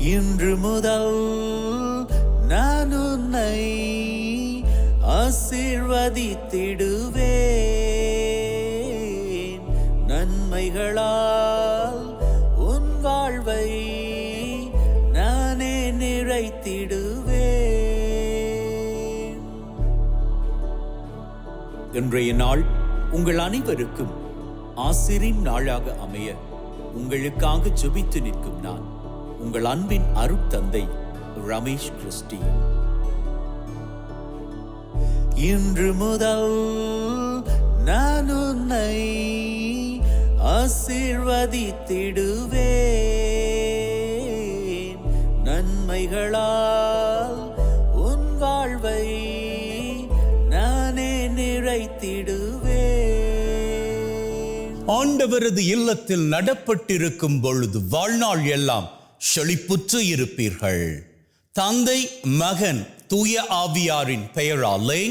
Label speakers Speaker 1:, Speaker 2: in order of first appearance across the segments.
Speaker 1: இன்று முதல் நான் உன்னை ஆசீர்வதித்திடுவேன். நன்மைகளால் உன் வாழ்வை நானே நிறைத்திடுவேன். இன்றைய நாள் உங்கள் அனைவருக்கும் ஆசிரின் நாளாக அமைய உங்களுக்காக ஜெபித்து நிற்கும் நான் உங்கள் அன்பின் அருட்தந்தை ரமேஷ் கிறிஸ்டி. இன்று முதல் நான் உன்னை ஆசீர்வதித்திடுவேன். நன்மைகளால் உன் வாழ்வை நானே நிறைத்திடுவேன்.
Speaker 2: ஆண்டவரது இல்லத்தில் நடப்பட்டிருக்கும் பொழுது வாழ்நாள் எல்லாம் செழிப்புற்று இருப்பீர்கள். தந்தை, மகன், தூய ஆவியாரின் பெயராலே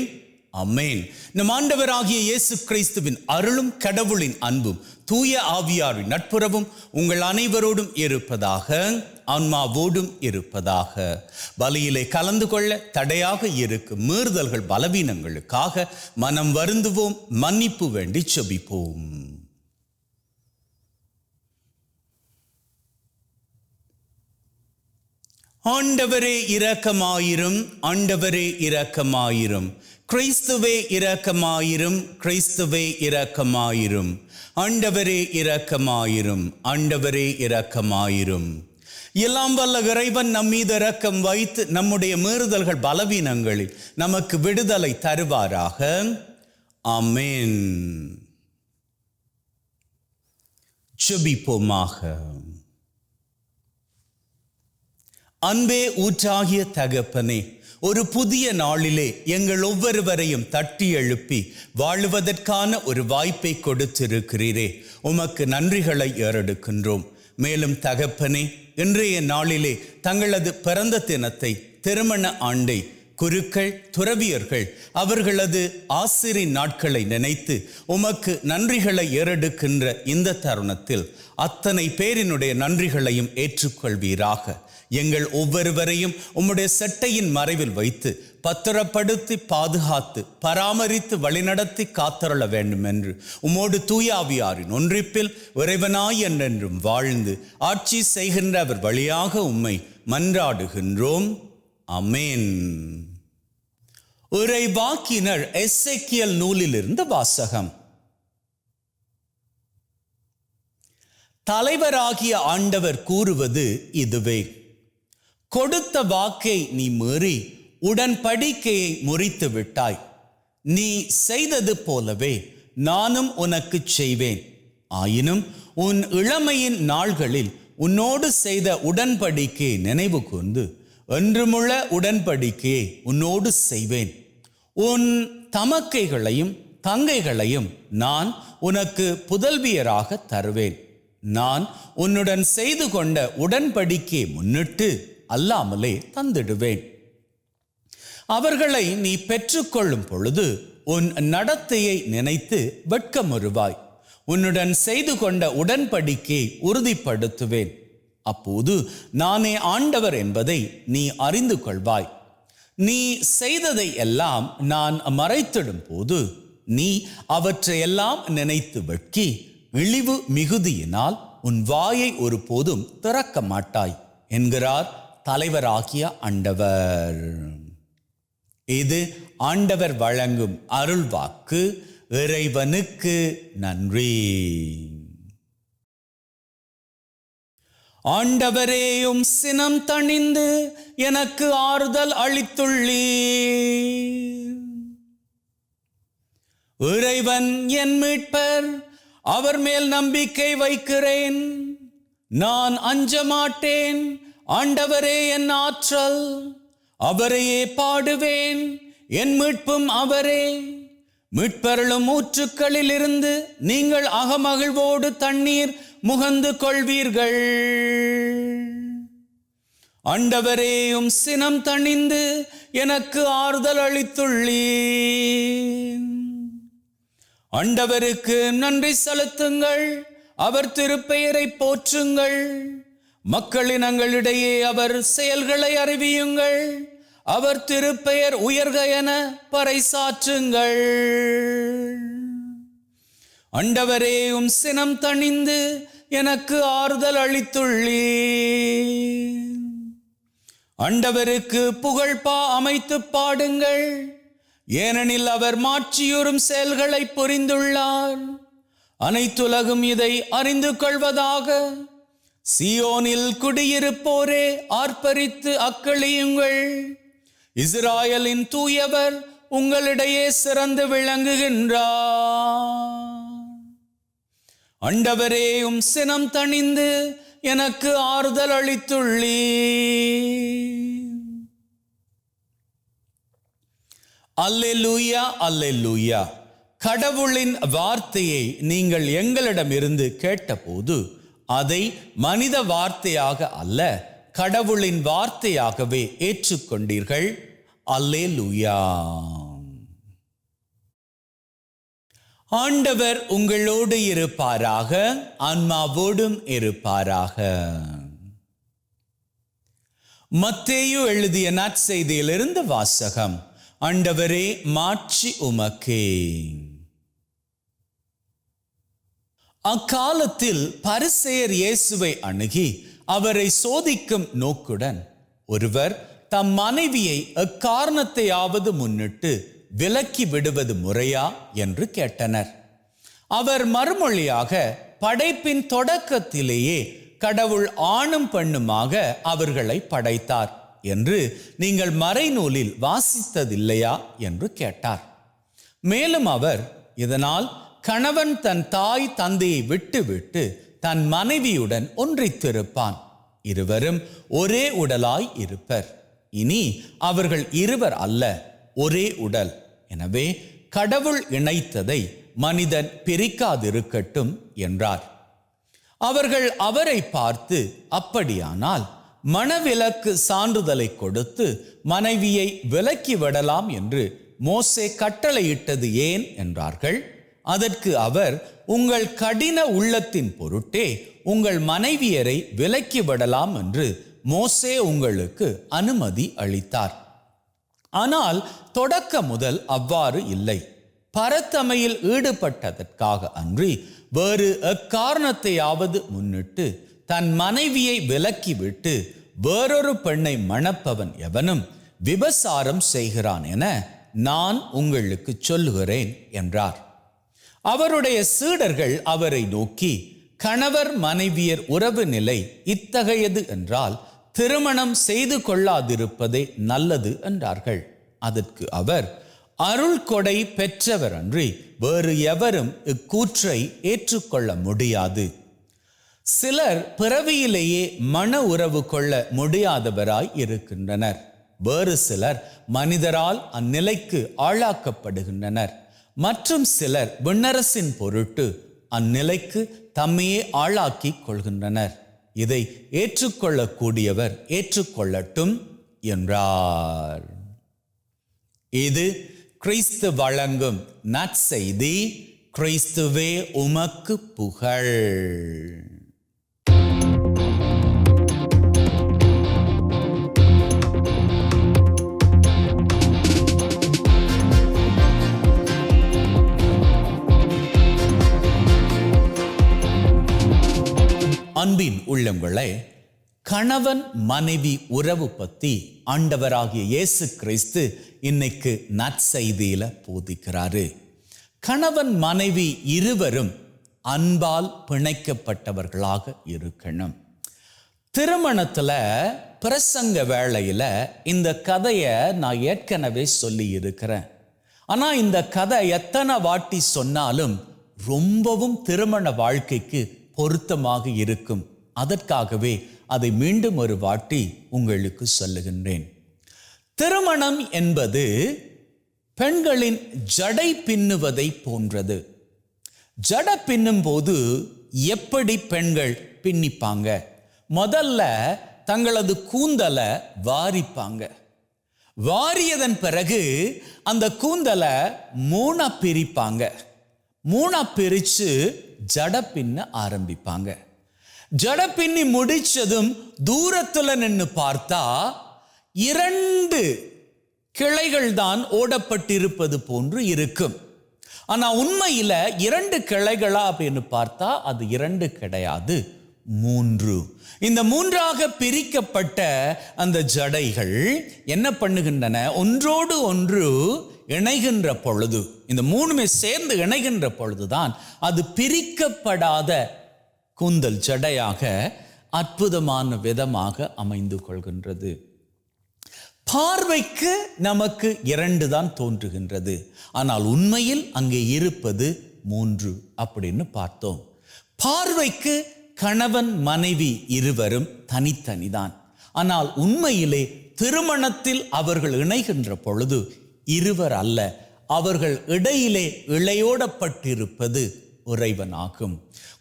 Speaker 2: ஆமென். நம் ஆண்டவராகிய இயேசு கிறிஸ்துவின் அருளும் கடவுளின் அன்பும் தூய ஆவியாரின் நட்புறவும் உங்கள் அனைவரோடும் இருப்பதாக, ஆன்மாவோடும் இருப்பதாக. பலியிலே கலந்து கொள்ள தடையாக இருக்கும் மீறுதல்கள் பலவீனங்களுக்காக மனம் வருந்துவோம், மன்னிப்பு வேண்டி செபிப்போம். ஆண்டவரே இரக்கமாயிரும், ஆண்டவரே இரக்கமாயிரும். கிறிஸ்துவே இரக்கமாயிரும், கிறிஸ்துவே இரக்கமாயிரும். ஆண்டவரே இரக்கமாயிரும், ஆண்டவரே இரக்கமாயிரும். எல்லாம் வல்ல இறைவன் நம் மீது இரக்கம் வைத்து நம்முடைய மீறுதல்கள் பலவீனங்களில் நமக்கு விடுதலை தருவாராக. ஆமென். ஜெபிப்போமாக. அன்பே ஊற்றாகிய தகப்பனே, ஒரு புதிய நாளிலே எங்கள் ஒவ்வொருவரையும் தட்டி எழுப்பி வாழுவதற்கான ஒரு வாய்ப்பை கொடுத்திருக்கிறீரே, உமக்கு நன்றிகளை ஏறெடுக்கின்றோம். மேலும் தகப்பனே, இன்றைய நாளிலே தங்களது பிறந்த தினத்தை, திருமண ஆண்டை, குருக்கள், துறவியர்கள் அவர்களது ஆசிரிய நாட்களை நினைத்து உமக்கு நன்றிகளை ஏறெடுக்கின்ற இந்த தருணத்தில் அத்தனை பேரினுடைய நன்றிகளையும் ஏற்றுக்கொள்வீராக. எங்கள் ஒவ்வொருவரையும் உம்முடைய செட்டையின் மறைவில் வைத்து பத்திரப்படுத்தி பாதுகாத்து பராமரித்து வழிநடத்தி காத்தருள வேண்டும் என்று உம்மோடு தூயாவியாரின் ஒன்றிப்பில் இறைவனாய் என்றென்றும் வாழ்ந்து ஆட்சி செய்கின்ற அவர் வழியாக உம்மை மன்றாடுகின்றோம். ஆமென். இறைவாக்கினர் எசேக்கியேல் நூலிலிருந்து வாசகம். தலைவராகிய ஆண்டவர் கூறுவது இதுவே: கொடுத்த வாக்கை நீ மீறி உடன்படிக்கையை முறித்து விட்டாய். நீ செய்தது போலவே நானும் உனக்கு செய்வேன். ஆயினும் உன் இளமையின் நாள்களில் உன்னோடு செய்த உடன்படிக்கையை நினைவு கூர்ந்து என்றுமுள்ள உடன்படிக்கையை உன்னோடு செய்வேன். உன் தமக்கைகளையும் தங்கைகளையும் நான் உனக்கு புதல்வியராக தருவேன். நான் உன்னுடன் செய்து கொண்ட உடன்படிக்கையை முன்னிட்டு அல்லாமலே தந்திடுவேன். அவர்களை நீ பெற்றுக்கொள்ளும் பொழுது உன் நடத்தையை நினைத்து வெட்கமுறுவாய். உன்னுடன் செய்து கொண்ட உடன்படிக்கையை உறுதிப்படுத்துவேன். அப்போது நானே ஆண்டவர் என்பதை நீ அறிந்து கொள்வாய். நீ செய்ததை எல்லாம் நான் மறைத்திடும் போது நீ அவற்றையெல்லாம் நினைத்து வெட்கி இழிவு மிகுதியினால் உன் வாயை ஒருபோதும் திறக்க மாட்டாய் என்கிறார் தலைவராகிய ஆண்டவர். இது ஆண்டவர் வழங்கும் அருள் வாக்கு. இறைவனுக்கு நன்றி. ஆண்டவரேயும் சினம் தணிந்து எனக்கு ஆறுதல் அளித்துள்ளீர். இறைவன் என் மீட்பர், அவர் மேல் நம்பிக்கை வைக்கிறேன். நான் அஞ்ச மாட்டேன். ஆண்டவரே என் ஆற்றல், அவரையே பாடுவேன். என் மீட்பும் அவரே. மீட்பருளும் ஊற்றுக்களில் இருந்து நீங்கள் அகமகிழ்வோடு தண்ணீர் முகந்து கொள்வீர்கள். ஆண்டவரேயும் சினம் தணிந்து எனக்கு ஆறுதல் அளித்துள்ளீர். ஆண்டவருக்கு நன்றி செலுத்துங்கள், அவர் திருப்பெயரை போற்றுங்கள். மக்களினங்களிடையே அவர் செயல்களை அறிவியுங்கள். அவர் திருப்பெயர் உயர்க என பறைசாற்றுங்கள். ஆண்டவரே, உம் சினம் தணிந்து எனக்கு ஆறுதல் அளித்துள்ளீர். ஆண்டவருக்கு புகழ்பா அமைத்து பாடுங்கள், ஏனெனில் அவர் மாட்சியுறும் செயல்களை புரிந்துள்ளார். அனைத்துலகும் இதை அறிந்து கொள்வதாக. சீயோனில் குடியிருப்போரே ஆர்ப்பரித்து அக்களியுங்கள். இஸ்ராயலின் தூயவர் உங்களிடையே சிறந்து விளங்குகின்றார். ஆண்டவரே, உம் சினம் தணிந்து எனக்கு ஆறுதல் அளித்துள்ளீர். அல்லேலூயா, அல்லேலூயா. கடவுளின் வார்த்தையை நீங்கள் எங்களிடமிருந்து கேட்டபோது அதை மனித வார்த்தையாக அல்ல, கடவுளின் வார்த்தையாகவே ஏற்றுக்கொண்டீர்கள். அல்லேலூயா. ஆண்டவர் உங்களோடு இருப்பாராக, ஆன்மாவோடும் இருப்பாராக. மத்தேயு எழுதிய நற்செய்தியிலிருந்து வாசகம். ஆண்டவரே, மாட்சி உமக்கே. அக்காலத்தில் பரிசேயர் இயேசுவை அணுகி அவரை சோதிக்கும் நோக்குடன், ஒருவர் தம் மனைவியை எக்காரணத்தையாவது முன்னிட்டு விலக்கி விடுவது முறையா என்று கேட்டனர். அவர் மறுமொழியாக, படைப்பின் தொடக்கத்திலேயே கடவுள் ஆணும் பெண்ணுமாக அவர்களை படைத்தார் என்று நீங்கள் மறைநூலில் வாசித்ததில்லையா என்று கேட்டார். மேலும் அவர், இதனால் கணவன் தன் தாய் தந்தையை விட்டுவிட்டு தன் மனைவியுடன் ஒன்றித்திருப்பான், இருவரும் ஒரே உடலாய் இருப்பர். இனி அவர்கள் இருவர் அல்ல, ஒரே உடல். எனவே கடவுள் இணைத்ததை மனிதன் பிரிக்காதிருக்கட்டும் என்றார். அவர்கள் அவரை பார்த்து, அப்படியானால் மணவிலக்கு சான்றிதழை கொடுத்து மனைவியை விலக்கி விடலாம் என்று மோசே கட்டளையிட்டது ஏன் என்றார்கள். அதற்கு அவர், உங்கள் கடின உள்ளத்தின் பொருட்டே உங்கள் மனைவியரை விலக்கி விடலாம் என்று மோசே உங்களுக்கு அனுமதி அளித்தார். ஆனால் தொடக்க முதல் அவ்வாறு இல்லை. பரத்தமையில் ஈடுபட்டதற்காக அன்றி வேறு எக்காரணத்தையாவது முன்னிட்டு தன் மனைவியை விலக்கிவிட்டு வேறொரு பெண்ணை மணப்பவன் எவனும் விபசாரம் செய்கிறான் என நான் உங்களுக்கு சொல்லுகிறேன் என்றார். அவருடைய சீடர்கள் அவரை நோக்கி, கணவர் மனைவியர் உறவு நிலை இத்தகையது என்றால் திருமணம் செய்து கொள்ளாதிருப்பதே நல்லது என்றார்கள். அதற்கு அவர், அருள் கொடை பெற்றவர் அன்றி வேறு எவரும் இக்கூற்றை ஏற்றுக்கொள்ள முடியாது. சிலர் பிறவியிலேயே மன உறவு கொள்ள முடியாதவராய் இருக்கின்றனர். வேறு சிலர் மனிதரால் அந்நிலைக்கு ஆளாக்கப்படுகின்றனர். மற்றும் சிலர் விண்ணரசின் பொருட்டு அந்நிலைக்கு தம்மையே ஆளாக்கி கொள்கின்றனர். இதை ஏற்றுக்கொள்ளக்கூடியவர் ஏற்றுக்கொள்ளட்டும் என்றார். இது கிறிஸ்து வழங்கும் நற்செய்தி. கிறிஸ்துவே உமக்கு புகழ். அன்பின் உள்ளங்களே, கணவன் மனைவி உறவு பற்றி ஆண்டவராகிய இயேசு கிறிஸ்து இன்னைக்கு நற்செய்தியில போதிக்கிறாரு. கணவன் மனைவி இருவரும் அன்பால் பிணைக்கப்பட்டவர்களாக இருக்கணும். திருமணத்துல பிரசங்க வேளையில இந்த கதையை நான் ஏற்கனவே சொல்லி இருக்கிறேன். ஆனா இந்த கதை எத்தனை வாட்டி சொன்னாலும் ரொம்பவும் திருமண வாழ்க்கைக்கு பொருத்தமாக இருக்கும். அதற்காகவே அதை மீண்டும் ஒரு வாட்டி உங்களுக்கு சொல்லுகின்றேன். திருமணம் என்பது பெண்களின் ஜடை பின்னுவதை போன்றது. ஜடை பின்னும் போது எப்படி பெண்கள் பின்னிப்பாங்க? முதல்ல தங்களது கூந்தலை வாரிப்பாங்க. வாரியதன் பிறகு அந்த கூந்தலை மூணா பிரிப்பாங்க. மூணா பிரிச்சு ஜடை பின்ன ஆரம்பிப்பாங்க. ஜட பின்னி முடிச்சதும் தூரத்துல நின்று பார்த்தா 2 கிளைகள் தான் ஓடப்பட்டிருப்பது போன்று இருக்கும். ஆனா உண்மையில 2 கிளைகளா அப்படின்னு பார்த்தா அது 2 கிடையாது, 3. இந்த 3ஆக பிரிக்கப்பட்ட அந்த ஜடைகள் என்ன பண்ணுகின்றன? ஒன்றோடு ஒன்று இணைகின்ற பொழுது, இந்த 3மே சேர்ந்து இணைகின்ற பொழுதுதான் அது பிரிக்கப்படாத கூந்தல் ஜடையாக அற்புதமான விதமாக அமைந்து கொள்கின்றது. பார்வைக்கு நமக்கு 2 தான் தோன்றுகின்றது, ஆனால் உண்மையில் அங்கே இருப்பது 3 அப்படின்னு பார்த்தோம். பார்வைக்கு கணவன் மனைவி இருவரும் தனித்தனிதான், ஆனால் உண்மையிலே திருமணத்தில் அவர்கள் இணைகின்ற பொழுது இருவர் அல்ல, அவர்கள் இடையிலே இழையோடப்பட்டிருப்பது இறைவனாகும்.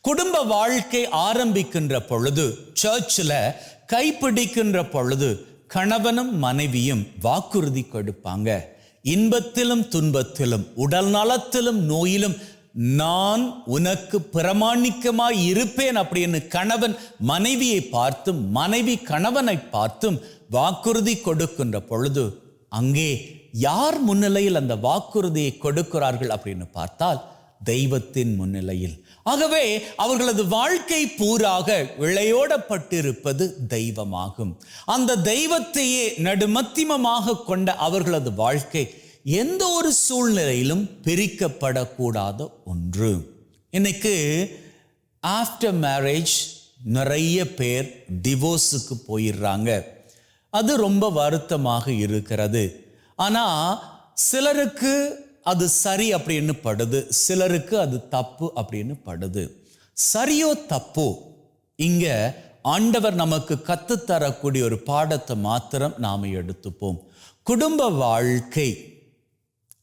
Speaker 2: குடும்ப வாழ்க்கை ஆரம்பிக்கின்ற பொழுது, சர்ச்சில் கைப்பிடிக்கின்ற பொழுது கணவனும் மனைவியும் வாக்குறுதி கொடுப்பாங்க. இன்பத்திலும் துன்பத்திலும், உடல் நலத்திலும் நோயிலும் நான் உனக்கு பிரமாணிக்கமாய் இருப்பேன் அப்படின்னு கணவன் மனைவியை பார்த்தும் மனைவி கணவனை பார்த்தும் வாக்குறுதி கொடுக்கின்ற பொழுது, அங்கே யார் முன்னிலையில் அந்த வாக்குறுதியை கொடுக்கிறார்கள் அப்படின்னு பார்த்தால் தெய்வத்தின் முன்னிலையில். ஆகவே அவர்களது வாழ்க்கை பூராக இழையோடப்பட்டிருப்பது தெய்வமாகும். அந்த தெய்வத்தையே நடுமத்தியமாக கொண்ட அவர்களது வாழ்க்கை எந்த ஒரு சூழ்நிலையிலும் பிரிக்கப்படக்கூடாத ஒன்று. இன்னைக்கு ஆஃப்டர் மேரேஜ் நிறைய பேர் டிவோர்ஸுக்கு போயிடுறாங்க. அது ரொம்ப வருத்தமாக இருக்கிறது. ஆனால் சிலருக்கு அது சரி அப்படின்னு படுது, சிலருக்கு அது தப்பு அப்படின்னு படுது. சரியோ தப்போ, இங்க ஆண்டவர் நமக்கு கற்றுத்தரக்கூடிய ஒரு பாடத்தை மாத்திரம் நாம் எடுத்துப்போம். குடும்ப வாழ்க்கை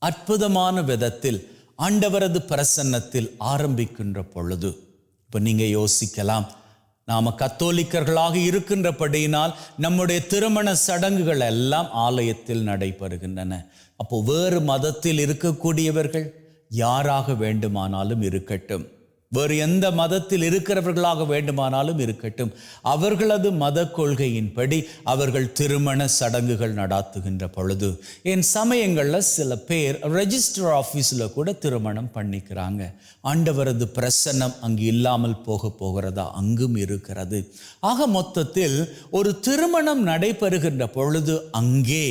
Speaker 2: அற்புதமான விதத்தில் ஆண்டவரது பிரசன்னத்தில் ஆரம்பிக்கின்ற பொழுது, இப்போ நீங்க யோசிக்கலாம், நாம கத்தோலிக்கர்களாக இருக்கின்றபடியினால் நம்முடைய திருமண சடங்குகள் எல்லாம் ஆலயத்தில் நடைபெறுகின்றன. அப்போ வேறு மதத்தில் இருக்கக்கூடியவர்கள் யாராக வேண்டுமானாலும் இருக்கட்டும், வேறு எந்த மதத்தில் இருக்கிறவர்களாக வேண்டுமானாலும் இருக்கட்டும், அவர்களது மத கொள்கையின்படி அவர்கள் திருமண சடங்குகள் நடாத்துகின்ற பொழுது, என் சமயங்களில் சில பேர் ரெஜிஸ்டர் ஆஃபீஸில் கூட திருமணம் பண்ணிக்கிறாங்க. ஆண்டவரது பிரசன்னம் அங்கு இல்லாமல் போகிறதா? அங்கும் இருக்கிறது. ஆக மொத்தத்தில் ஒரு திருமணம் நடைபெறுகின்ற பொழுது அங்கே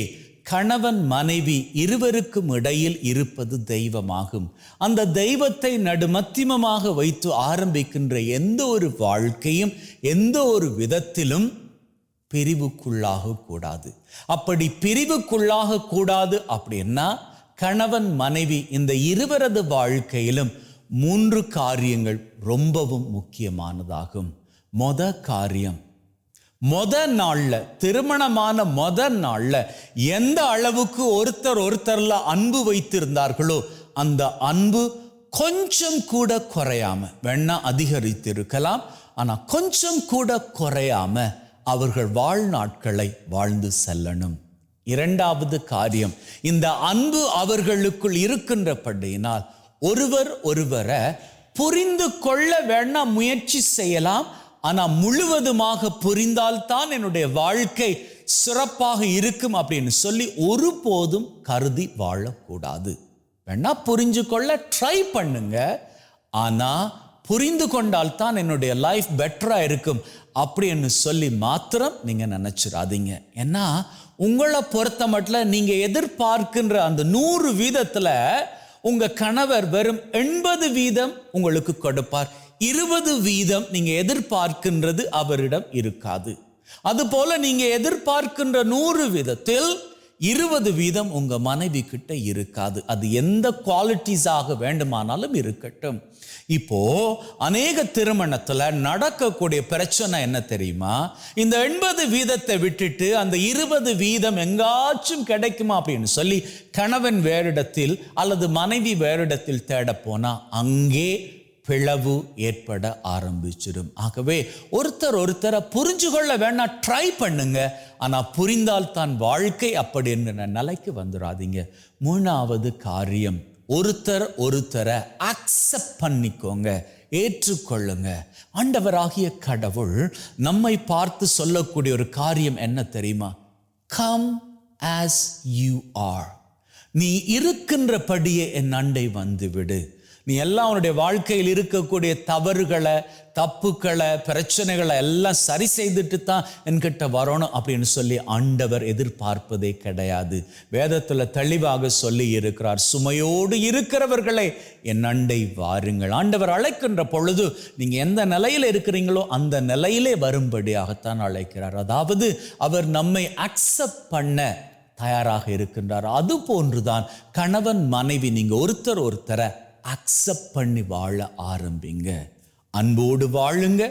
Speaker 2: கணவன் மனைவி இருவருக்கும் இடையில் இருப்பது தெய்வமாகும். அந்த தெய்வத்தை நடுமத்தியமாக வைத்து ஆரம்பிக்கின்ற எந்த ஒரு வாழ்க்கையும் எந்த ஒரு விதத்திலும் பிரிவுக்குள்ளாக கூடாது. அப்படி பிரிவுக்குள்ளாக கூடாது அப்படின்னா கணவன் மனைவி இந்த இருவரது வாழ்க்கையிலும் 3 காரியங்கள் ரொம்பவும் முக்கியமானதாகும். காரியம், நாள்ல திருமணமான நாள்ல எந்த அளவுக்கு ஒருத்தர்ல அன்பு வைத்திருந்தார்களோ அந்த அன்பு கொஞ்சம் கூட குறையாம, வேணா அதிகரித்திருக்கலாம், ஆனா கொஞ்சம் கூட குறையாம அவர்கள் வாழ்நாட்களை வாழ்ந்து செல்லணும். 2வது காரியம், இந்த அன்பு அவர்களுக்குள் இருக்கின்றபடியினால் ஒருவர் ஒருவரை புரிந்து கொள்ள வேணா முயற்சி செய்யலாம், ஆனால் முழுவதுமாக புரிந்தால்தான் என்னுடைய வாழ்க்கை சிறப்பாக இருக்கும் அப்படின்னு சொல்லி ஒருபோதும் கருதி வாழக்கூடாது. வேணா புரிஞ்சு கொள்ள ட்ரை பண்ணுங்க, ஆனால் புரிந்து கொண்டால்தான் என்னுடைய லைஃப் பெட்டராக இருக்கும் அப்படின்னு சொல்லி மாத்திரம் நீங்கள் நினச்சிடாதீங்க. ஏன்னா உங்களை பொறுத்த மட்டும் நீங்கள் எதிர்பார்க்கின்ற அந்த 100% உங்கள் கணவர் வெறும் 80% உங்களுக்கு கொடுப்பார். 20% நீங்க எதிர்பார்க்கின்றது அவரிடம் இருக்காது. அதுபோல நீங்க எதிர்பார்க்கின்ற 100%ல் 20% உங்க மனைவி கிட்ட இருக்காது. அது எந்த குவாலிட்டிஸாக வேண்டுமானாலும் இருக்கட்டும். இப்போ அநேக திருமணத்துல நடக்கக்கூடிய பிரச்சனை என்ன தெரியுமா? இந்த 80% விட்டுட்டு அந்த 20% எங்காச்சும் கிடைக்குமா அப்படின்னு சொல்லி கணவன் வேறிடத்தில் அல்லது மனைவி வேறிடத்தில் தேட போனா அங்கே பிளவு ஏற்பட ஆரம்பிச்சிடும். ஆகவே ஒருத்தரை புரிஞ்சு கொள்ள வேணா ட்ரை பண்ணுங்க, ஆனா புரிந்தால் தான் வாழ்க்கை அப்படி என்ற நிலைக்கு வந்துடாதீங்க. 3வது காரியம், ஒருத்தர் ஒருத்தரை அக்செப்ட் பண்ணிக்கோங்க, ஏற்றுக்கொள்ளுங்க. ஆண்டவராகிய கடவுள் நம்மை பார்த்து சொல்லக்கூடிய ஒரு காரியம் என்ன தெரியுமா? Come as you are. நீ இருக்கின்றபடியே என் அண்டை வந்து விடு. நீ எல்லாம் உன்னுடைய வாழ்க்கையில் இருக்கக்கூடிய தவறுகளை, தப்புக்களை, பிரச்சனைகளை எல்லாம் சரி செய்துட்டு தான் என்கிட்ட வரணும் அப்படின்னு சொல்லி ஆண்டவர் எதிர்பார்ப்பதே கிடையாது. வேதத்தில் தெளிவாக சொல்லி இருக்கிறார், சுமையோடு இருக்கிறவர்களே என் அண்டை வாருங்கள். ஆண்டவர் அழைக்கின்ற பொழுது நீங்கள் எந்த நிலையில் இருக்கிறீங்களோ அந்த நிலையிலே வரும்படியாகத்தான் அழைக்கிறார். அதாவது அவர் நம்மை அக்செப்ட் பண்ண தயாராக இருக்கின்றார். அது போன்றுதான் கணவன் மனைவி நீங்கள் ஒருத்தர் ஒருத்தரை அக்செப்ட் பண்ணி வாழ ஆரம்பிங்க. அன்போடு வாழுங்க.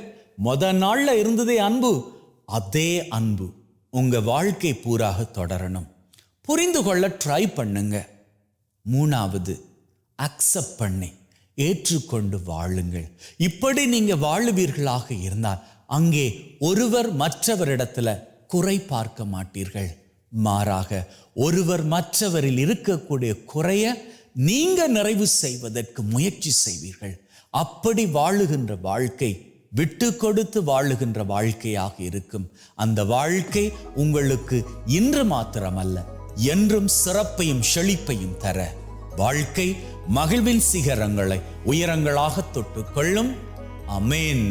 Speaker 2: நாள்ல இருந்ததே அன்பு, அதே அன்பு உங்க வாழ்க்கை பூராக தொடரணும். புரிந்து கொள்ள ட்ரை பண்ணுங்க. 3வது, அக்செப்ட் பண்ணி ஏற்றுக்கொண்டு வாழுங்கள். இப்படி நீங்க வாழுவீர்களாக இருந்தால் அங்கே ஒருவர் மற்றவரிடத்துல குறை பார்க்க மாட்டீர்கள். மாறாக ஒருவர் மற்றவரில் இருக்கக்கூடிய குறைய நீங்க நிறைவு செய்வதற்கு முயற்சி செய்வீர்கள். அப்படி வாழுகின்ற வாழ்க்கை விட்டு கொடுத்து வாழுகின்ற வாழ்க்கையாக இருக்கும். அந்த வாழ்க்கை உங்களுக்கு இன்று மாத்திரமல்ல, என்றும் சிறப்பையும் செழிப்பையும் தர வாழ்க்கை மகிழ்வின் சிகரங்களை உயரங்களாக தொட்டுக்கொள்ளும். ஆமென்.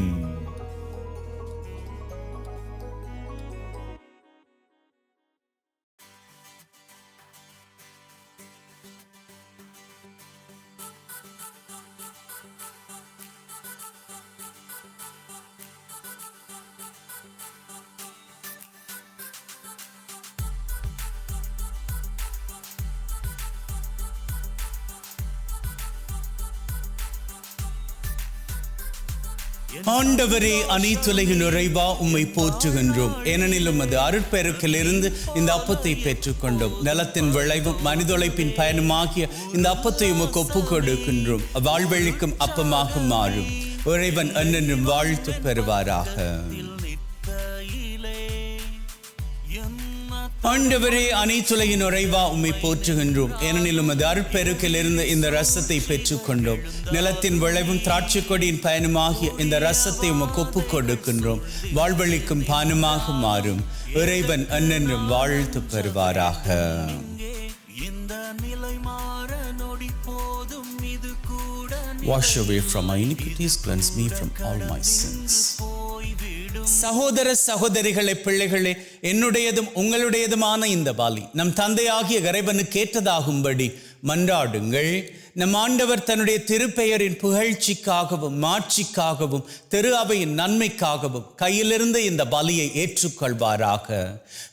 Speaker 2: ஆண்டவரே, அனைத்துலகின் நிறைவா உம்மை போற்றுகின்றோம். ஏனெனிலும் அது அருட்பெருக்கிலிருந்து இந்த அப்பத்தை பெற்றுக்கொண்டோம். நிலத்தின் விளைவும் மனிதொழைப்பின் பயனுமாகிய இந்த அப்பத்தை உமக்கு ஒப்புக் கொடுக்கின்றோம். வாழ்வழிக்கும் அப்பமாக மாறும். இறைவன் என்றென்றும் வாழ்த்து பெறுவாராக. ஆண்டவரே, அனைத்துலகின் உறைவா உம்மை போற்றுகின்றோம். ஏனெனிலும் அது அருட்பெருக்கிலிருந்து இந்த ரசத்தை பெற்றுக்கொண்டோம். நிலத்தின் விளைவும் திராட்சை கொடியின் பயனுமாகிய இந்த ரசத்தை உமக்கு ஒப்புக் கொடுக்கின்றோம். வாழ்வழிக்கும் பானமாக மாறும். இறைவன் என்றென்றும் வாழ்த்து பெறுவாராக. Wash away from my iniquities, cleanse me from all my sins. சகோதர சகோதரிகளே, பிள்ளைகளே, என்னுடையதும் உங்களுடையதுமான இந்த பலி நம் தந்தையாகிய இறைவனுக்கு ஏற்றதாகும்படி மன்றாடுங்கள். நம் ஆண்டவர் தன்னுடைய திருப்பெயரின் புகழ்ச்சிக்காகவும் மாட்சிக்காகவும் திரு அவையின் நன்மைக்காகவும் கையிலிருந்து இந்த பலியை ஏற்றுக்கொள்வாராக.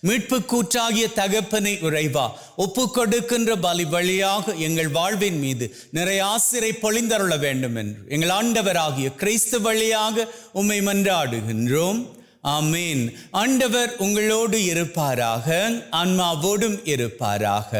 Speaker 2: மீட்பு கூற்றாகிய தகப்பனை இறைவா, ஒப்பு கொடுக்கின்ற பலி வழியாக எங்கள் வாழ்வின் மீது நிறைய ஆசிரை பொழிந்தருள வேண்டும் என்று எங்கள் ஆண்டவராகிய கிறிஸ்து வழியாக உம்மை மன்றாடுகின்றோம். ஆமேன். ஆண்டவர் உங்களோடு இருப்பாராக, ஆன்மாவோடும் இருப்பாராக.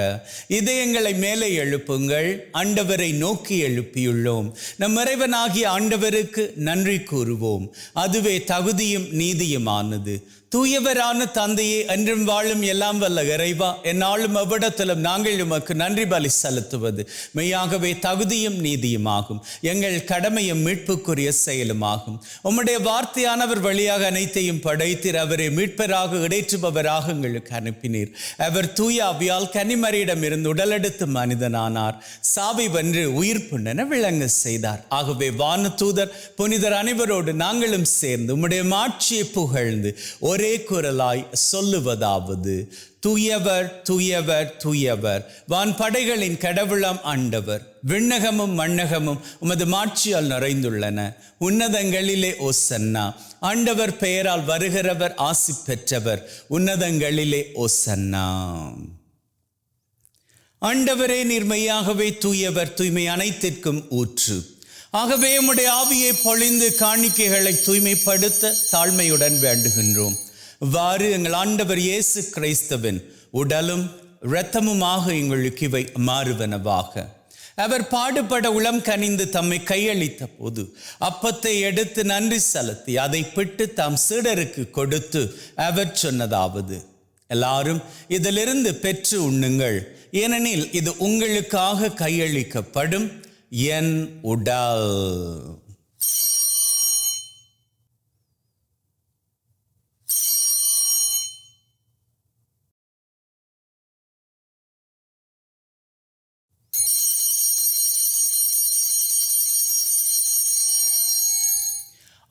Speaker 2: இதயங்களை மேலே எழுப்புங்கள். ஆண்டவரை நோக்கி எழுப்பியுள்ளோம். நம் இறைவனாகிய ஆண்டவருக்கு நன்றி கூறுவோம். அதுவே தகுதியும் நீதியுமானது. தூயவரான தந்தையே, என்றும் வாழும் எல்லாம் வல்ல இறைவா, என்னாலும் அவ்விடத்திலும் நாங்கள் உமக்கு நன்றி பலி செலுத்துவது மெய்யாகவே தகுதியும் நீதியுமாகும். எங்கள் கடமையும் மீட்புக்குரிய செயலுமாகும். உம்முடைய வார்த்தையானவர் வழியாக அனைத்தையும் படைத்தீர். அவரை மீட்பராக இடைற்றுபவராக எங்களுக்கு அனுப்பினீர். அவர் தூய ஆவியால் கன்னிமரியிடம் இருந்து உடலெடுத்து மனிதனானார். சாவை வென்று உயிர்ப்புண்டென விளங்க செய்தார். ஆகவே வான தூதர் புனிதர் அனைவரோடு நாங்களும் சேர்ந்து உம்முடைய மாட்சியை புகழ்ந்து ஒரே குரலாய் சொல்லுவதாவது: தூயவர் தூயவர் தூயவர், வான் படைகளின் கடவுளாம் ஆண்டவர். விண்ணகமும் மண்ணகமும் உமது மாட்சியால் நிறைந்துள்ளன. உன்னதங்களிலே ஓசன்னா. ஆண்டவர் பெயரால் வருகிறவர் ஆசி பெற்றவர். உன்னதங்களிலே ஓசன்னா. ஆண்டவரே, நீர் மெய்யாகவே தூயவர், தூய்மை அனைத்திற்கும் ஊற்று. ஆகவே உம்முடைய ஆவியை பொழிந்து காணிக்கைகளை தூய்மைப்படுத்த தாழ்மையுடன் வேண்டுகின்றோம். இவ்வாறு எங்கள் ஆண்டவர் இயேசு கிறிஸ்துவின் உடலும் இரத்தமுமாக எங்களுக்கு இவை மாறுவனவாக. அவர் பாடுபட உளம் கனிந்து தம்மை கையளித்த போது அப்பத்தை எடுத்து நன்றி செலுத்தி அதை பிட்டு தாம் சீடருக்கு கொடுத்து அவர் சொன்னதாவது: எல்லாரும் இதிலிருந்து பெற்று உண்ணுங்கள், ஏனெனில் இது உங்களுக்காக கையளிக்கப்படும் என் உடல்.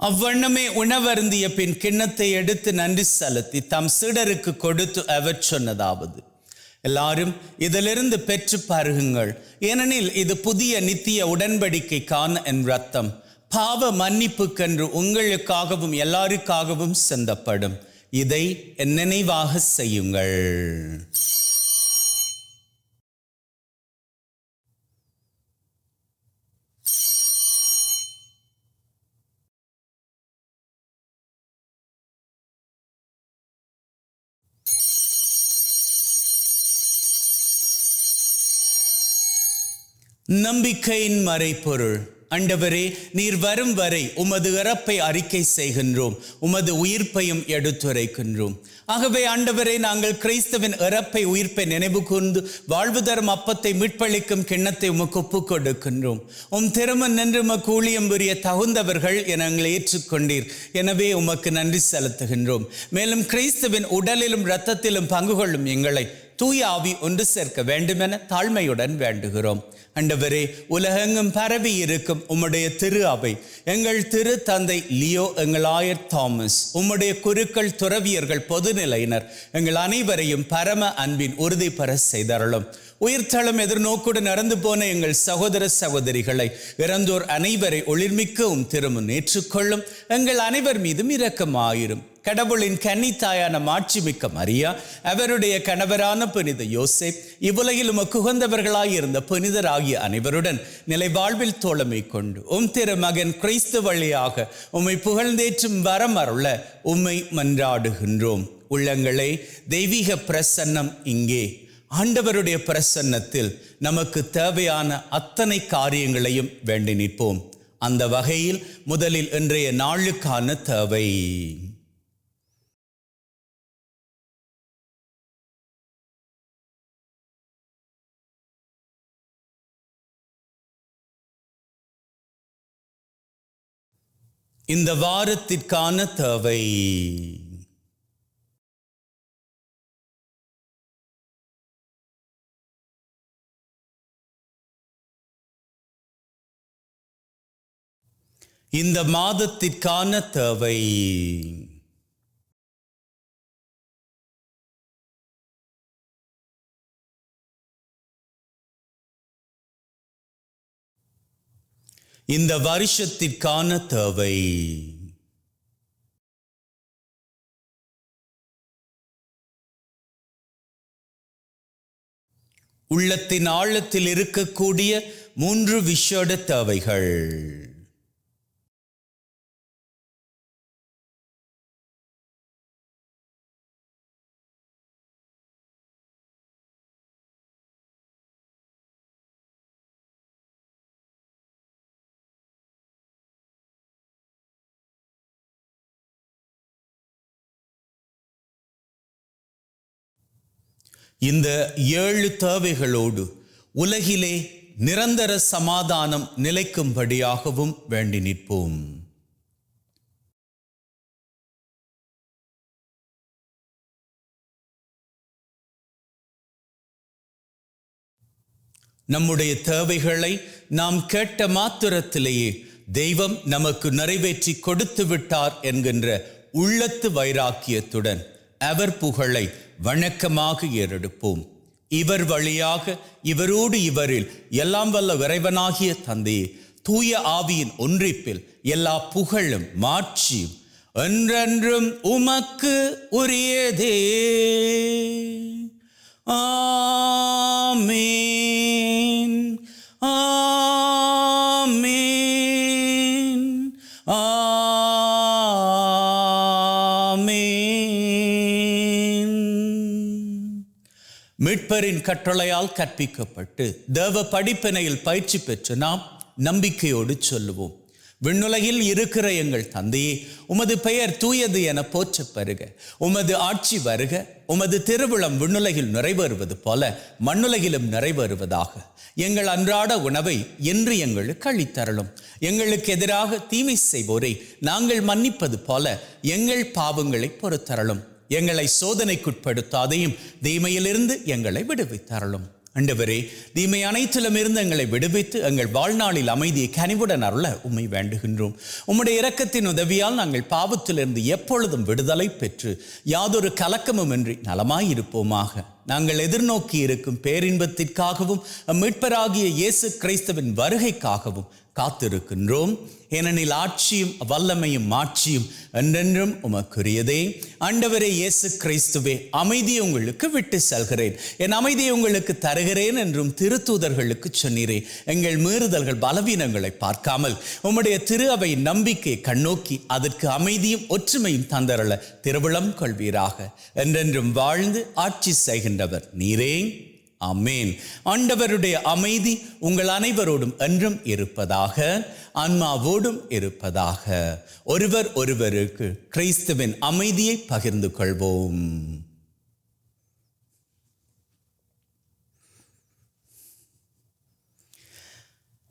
Speaker 2: அவ்வண்ணமே உணவருந்திய பின் கிண்ணத்தை எடுத்து நன்றி செலுத்தி தம் சீடருக்கு கொடுத்து அவர் சொன்னதாவது, எல்லாரும் இதிலிருந்து பெற்று பருகுங்கள், ஏனெனில் இது புதிய நித்திய உடன்படிக்கைக்கான என் இரத்தம், பாவ மன்னிப்புக்கென்று உங்களுக்காகவும் எல்லாருக்காகவும் சிந்தப்படும். இதை என் நினைவாக செய்யுங்கள். நம்பிக்கையின் மறைபொருள். ஆண்டவரே, நீர் வரும் வரை உமது இறப்பை அறிக்கை செய்கின்றோம், உமது உயிர்ப்பையும் எடுத்துரைக்கின்றோம். ஆகவே ஆண்டவரே, நாங்கள் கிறிஸ்துவின் இறப்பை உயிர்ப்பை நினைவு கூர்ந்து வாழ்வு தரும் அப்பத்தை மீட்பளிக்கும் கிண்ணத்தை உமக்கு ஒப்புக் கொடுக்கின்றோம். திருமண் நின்று உமக்கு ஊழியம் புரிய தகுந்தவர்கள் என எங்களை ஏற்றுக்கொண்டீர். எனவே உமக்கு நன்றி செலுத்துகின்றோம். மேலும் கிறிஸ்துவின் உடலிலும் இரத்தத்திலும் பங்கு கொள்ளும் எங்களை தூய ஆவி ஒன்று சேர்க்க வேண்டுமென தாழ்மையுடன் வேண்டுகிறோம். ஆண்டவரே, உலகெங்கும் பரவி இருக்கும் உம்முடைய திரு அவை, எங்கள் திரு தந்தை லியோ, எங்கள் ஆயர் தாமஸ், உம்முடைய குருக்கள், துறவியர்கள், பொதுநிலையினர், எங்கள் அனைவரையும் பரம அன்பின் உறுதி பெற செய்தருளும். உயிர்த்தளம் எதிர்நோக்குடன் நடந்து போன எங்கள் சகோதர சகோதரிகளை, இறந்தோர் அனைவரை ஒளிர்மிக்க திருமுன் ஏற்றுக்கொள்ளும். எங்கள் அனைவர் மீதும் இரக்கமாயிரும். கடவுளின் கன்னித்தாயான மாட்சிமிக்க மரியா, அவருடைய கணவரான புனித யோசேப், இவ்வுலகில் உமக்கு உகந்தவர்களாயிருந்த புனிதராகிய அனைவருடன் நிலை வாழ்வில் தோழமை கொண்டு திருமகன் கிறிஸ்து வழியாக உம்மை புகழ்ந்தேற்றும் வரம் அருள உம்மை மன்றாடுகின்றோம். உள்ளங்களே, தெய்வீக பிரசன்னம் இங்கே. ஆண்டவருடைய பிரசன்னத்தில் நமக்கு தேவையான அத்தனை காரியங்களையும் வேண்டி நிற்போம். அந்த வகையில் முதலில் இன்றைய நாளுக்கான தேவை. இந்த வாரத்திற்கான தேவை. இந்த மாதத்திற்கான தேவை. இந்த வருஷத்திற்கான தேவை. உள்ளத்தின் ஆழத்தில் இருக்கக்கூடிய 3 விசேட தேவைகள். இந்த 7 தேவைகளோடு உலகிலே நிரந்தர சமாதானம் நிலைக்கும்படியாகவும் வேண்டி நிற்போம். நம்முடைய தேவைகளை நாம் கேட்ட மாத்திரத்திலேயே தெய்வம் நமக்கு நிறைவேற்றி கொடுத்து விட்டார் என்கின்ற உள்ளத்து வைராக்கியத்துடன் அவர் புகழை வணக்கமாக ஏறெடுப்போம். இவர் வழியாக, இவரோடு, இவரில் எல்லாம் வல்ல இறைவனாகிய தந்தையே, தூய ஆவியின் ஒன்றிப்பில் எல்லா புகழும் மாட்சியும் என்றென்றும் உமக்கு உரியதே. ஆமீன், ஆமீன், ஆமீன். மீட்பரின் கட்டளையால் கற்பிக்கப்பட்டு தேவ படிப்பினையில் பயிற்சி பெற்று நாம் நம்பிக்கையோடு சொல்லுவோம். விண்ணுலகில் இருக்கிற எங்கள் தந்தையே, உமது பெயர் தூயது என போற்றப் பெறுக. உமது ஆட்சி வருக. உமது திருவுளம் விண்ணுலகில் நிறைவேறுவது போல மண்ணுலகிலும் நிறைவேறுவதாக. எங்கள் அன்றாட உணவை இன்று எங்களுக்கு அளித்தருளும். எங்களுக்கு எதிராக தீமை செய்வோரை நாங்கள் மன்னிப்பது போல எங்கள் பாவங்களை பொறுத்தருளும். எங்களை சோதனைக்குட்படுத்தாதையும் தீமையிலிருந்து எங்களை விடுவித்தருளும். ஆண்டவரே, தீமை அனைத்திலும் இருந்து எங்களை விடுவித்து எங்கள் வாழ்நாளில் அமைதியை கனிவுடன் அருள உம்மை வேண்டுகின்றோம். உம்முடைய இரக்கத்தின் உதவியால் நாங்கள் பாவத்திலிருந்து எப்பொழுதும் விடுதலை பெற்று யாதொரு கலக்கமும் இன்றி நலமாயிருப்போமாக. நாங்கள் எதிர்நோக்கி இருக்கும் பேரின்பத்திற்காகவும் மீட்பராகிய இயேசு கிறிஸ்துவின் வருகைக்காகவும் காத்திருக்கின்றோம். ஏனெனில் ஆட்சியும் வல்லமையும் மாட்சியும் என்றென்றும் உமக்குரியதே. ஆண்டவரே இயேசு கிறிஸ்துவே, அமைதியை உங்களுக்கு விட்டு செல்கிறேன், என் அமைதியை உங்களுக்கு தருகிறேன் என்றும் திருத்தூதர்களுக்கு சொன்னீரே. எங்கள் மீறுதல்கள் பலவீனங்களை பார்க்காமல் உம்முடைய திரு அவை நம்பிக்கை கண்ணோக்கி அதற்கு அமைதியும் ஒற்றுமையும் தந்தரள திருவிழம் கொள்வீராக. என்றென்றும் வாழ்ந்து ஆட்சி செய்கின்றவர் நீரே. ஆமேன். ஆண்டவருடைய அமைதி உங்கள் அனைவரோடும் என்றும் இருப்பதாக, ஆன்மாவோடும் இருப்பதாக. ஒருவர் ஒருவருக்கு கிறிஸ்துவின் அமைதியை பகிர்ந்து கொள்வோம்.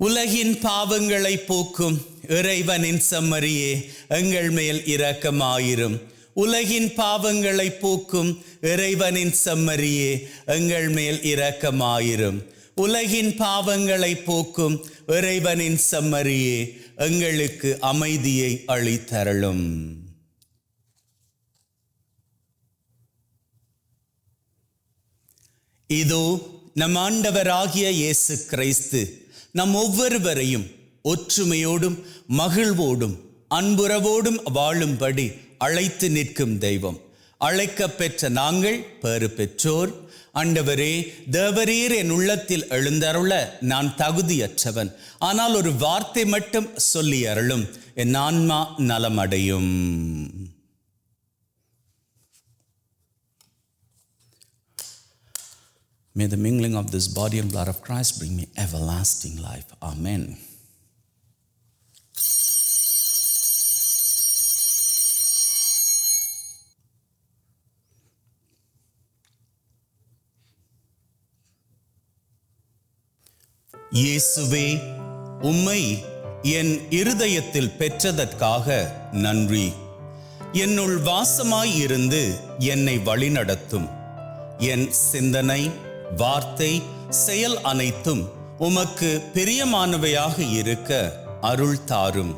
Speaker 2: உலகின் பாவங்களை போக்கும் இறைவனின் செம்மறியே, எங்கள் மேல் இரக்கமாயிரும். உலகின் பாவங்களை போக்கும் இறைவனின் செம்மறியே, எங்கள் மேல் இரக்கமாயிரும். உலகின் பாவங்களை போக்கும் இறைவனின் செம்மறியே, எங்களுக்கு அமைதியை அளித்தருளும். இதோ நம் ஆண்டவராகிய இயேசு கிறிஸ்து நம் ஒவ்வொருவரையும் ஒற்றுமையோடும் மகிழ்வோடும் அன்புறவோடும் வாழும்படி அழைத்து நிற்கும் தெய்வம். அழைக்க பெற்ற நாங்கள் பேறு பெற்றோர். ஆண்டவரே, தேவரீர் என் உள்ளத்தில் எழுந்தருள நான் தகுதியற்றவன். ஆனால் ஒரு வார்த்தை மட்டும் சொல்லி அருளும், என் ஆன்மா நலமடையும். May the mingling of this body and blood of Christ bring me everlasting life. Amen. இயேசுவே, உம்மை என் இருதயத்தில் பெற்றதற்காக நன்றி. என்னுள் வாசமாய் இருந்து என்னை வழிநடத்தும். என் சிந்தனை, வார்த்தை, செயல் அனைத்தும் உமக்கு பிரியமானவையாக இருக்க அருள் தாரும்.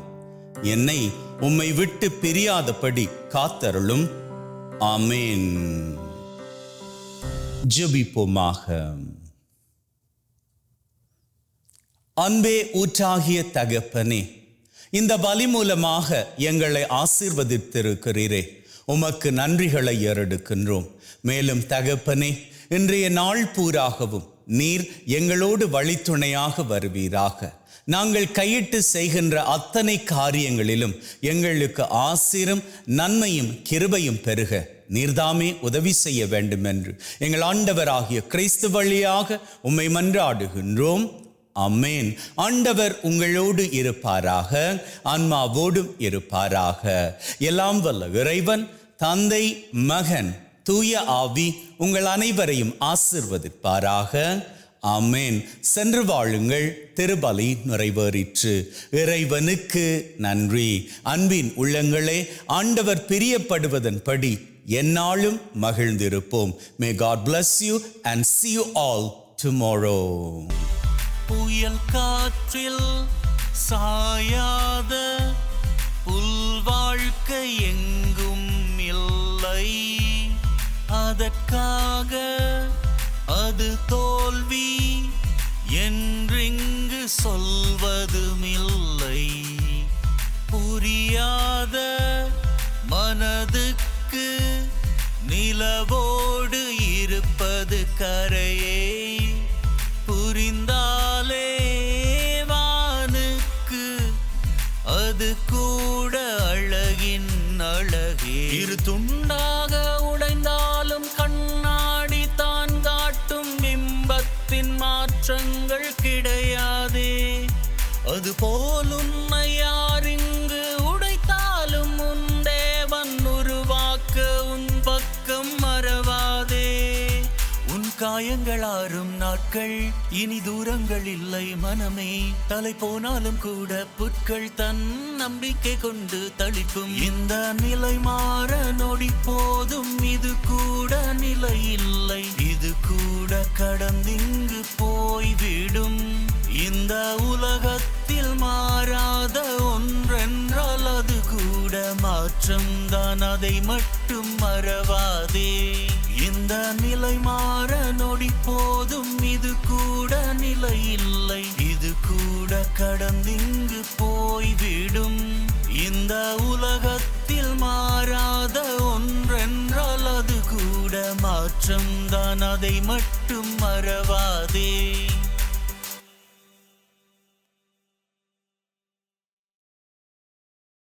Speaker 2: என்னை உம்மை விட்டு பிரியாதபடி காத்தருளும். ஆமேன். ஜெபிப்போமாக. அன்பே ஊற்றாகிய தகப்பனே, இந்த பலி மூலமாக எங்களை ஆசீர்வதித்திருக்கிறீரே, உமக்கு நன்றிகளை ஏறெடுக்கின்றோம். மேலும் தகப்பனே, இன்றைய நாள் பூராகவும் நீர் எங்களோடு வழித்துணையாக வருவீராக. நாங்கள் கையிட்டு செய்கின்ற அத்தனை காரியங்களிலும் எங்களுக்கு ஆசீரும் நன்மையும் கிருபையும் பெருக நீர்தாமே உதவி செய்ய வேண்டும் என்று எங்கள் ஆண்டவராகிய கிறிஸ்து வழியாக உம்மை மன்றாடுகின்றோம். ஆமென். ஆண்டவர் உங்களோடு இருப்பாராக, ஆன்மாவோடும் இருப்பாராக. எல்லாம் வல்ல இறைவன் தந்தை, மகன், தூய ஆவி உங்கள் அனைவரையும் ஆசீர்வதிப்பாராக. ஆமென். சென்று வாழுங்கள். திருபலி நிறைவேறிற்று. இறைவனுக்கு நன்றி. அன்பின் உள்ளங்களே, ஆண்டவர் பிரியப்படுவதன்படி எந்நாளும் மகிழ்ந்திருப்போம். May God bless you and see you all tomorrow.
Speaker 1: புயல் காற்றில் சாயாத புல் வாழ்க்கை எங்கும் இல்லை. அதற்காக அது தோல்வி என்றிங்கு சொல்வதுமில்லை. புரியாத மனதுக்கு நிலவோடு இருப்பது கரையே. புரிந்தாலே வானுக்கு அது கூட அழகின் அழகே. இரு துண்டாக உடைந்தாலும் கண்ணாடி தான் காட்டும் பிம்பத்தின் மாற்றங்கள் கிடையாதே. அது போல் உன்னை யார் காயங்கள் ஆறும் நாட்கள் இனி தூரங்கள் இல்லை மனமே. தலை போனாலும் கூட புட்கள் தன் நம்பிக்கை கொண்டு தளிக்கும். இந்த நிலை மாற நொடி போதும், இது கூட நிலை இல்லை, இது கூட கடந்திங்கு போய்விடும். இந்த உலகத்தில் மாறாத ஒன்றென்றால் அது கூட மாற்றம்தான், அதை மட்டும் மறவாதே. இந்த நிலை மாற நொடி போதும், இது கூட நிலை இல்லை, இது கூட கடந்திங்கு போய்விடும். இந்த உலகத்தில் மாறாத ஒன்றென்றால் அது கூட மாற்றம்தான், அதை மட்டும் மறவாதே.